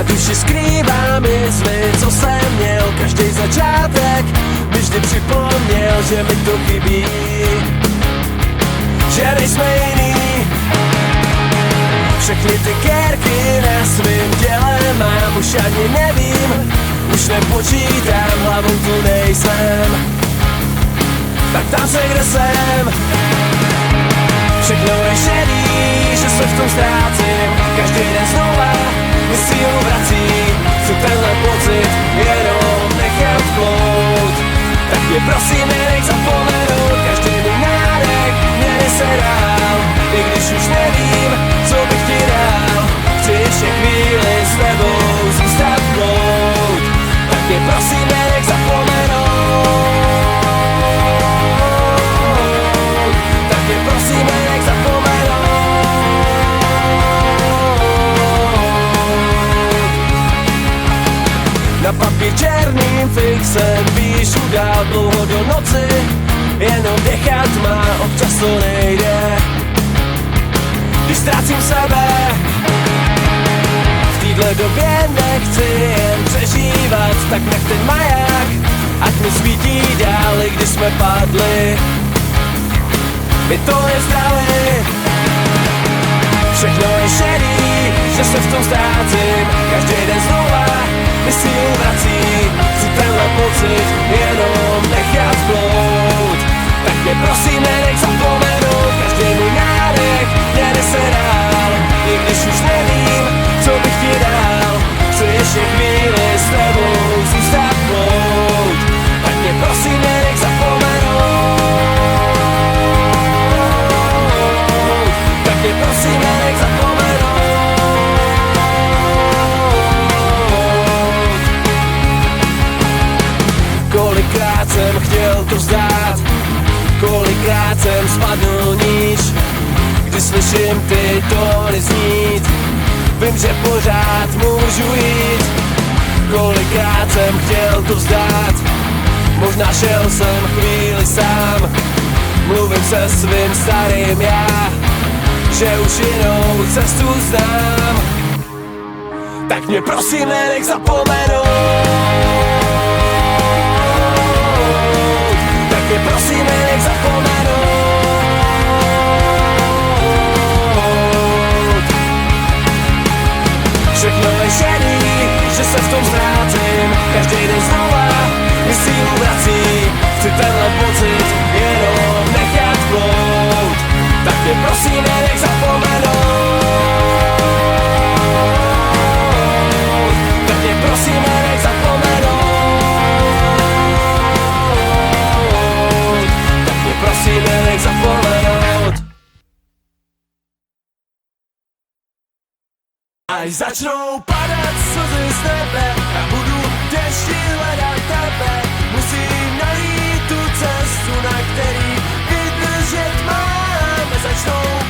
duši skrývám jizvy, co jsem měl. Každý začátek mi vždy připomněl, že mi to chybí, že nejsme jiný. Všechny ty kérky na svým těle mám, už ani nevím, už nepočítám, hlavou tu nejsem. Tak tam se, kde jsem. Všechno je šedý, že se v tom ztrácím. Každý den znova mi sílu vrací. Chci tenhle pocit jenom nechat plout. Tak mě prosím nenech zapomenout. Každý můj nádech mě nese dál. I když už nevím, co bych ti dal. Chci ještě chvíli s tebou zůstat plout. Tak mě prosím nenech zapomenout. Tak mě prosím nenech zapomenout. Na papír černým fixem píšu dál dlouho do noci. Jenom dechat má, občas to nejde. Když ztrácím sebe, v téhle době nechci jen přežívat. Tak nech ten maják, ať mi svítí dál, i když jsme padli. My to nevzdali. Všechno je šedý, že se v tom ztrácím. Každý den znova mi sílu vrací. Chci tenhle pocit jenom nechat plout. Tak mě prosím nenech zapomenout. Každý můj nádech mě nese dál. I když už nevím, co bych ti dal. Chci ještě chvíli s tebou zůstat plout. Tak mě prosím nenech zapomenout. Tak mě prosím nenech zapomenout. Kolikrát jsem chtěl to vzdát, kolikrát jsem spadl níž. Když slyším ty tóny znít, vím, že pořád můžu jít. Kolikrát jsem chtěl to vzdát, možná šel jsem chvíli sám. Mluvím se svým starým já, že už jinou cestu znám. Tak mě prosím nenech zapomenout. Tak mě prosím nenech zapomenout. Všechno je šedý, že se v tom ztrácím. Každý den znova mi sílu vrací. Chci tenhle pocit jenom nechat plout. Tak mě prosím nenech zapomenout. Tak mě prosím nenech zapomenout. Tak mě prosím nenech zapomenout. Až začnou padat slzy z nebe a budu v dešti hledat tebe, musím najít tu cestu, na který vydržet mám. Začnou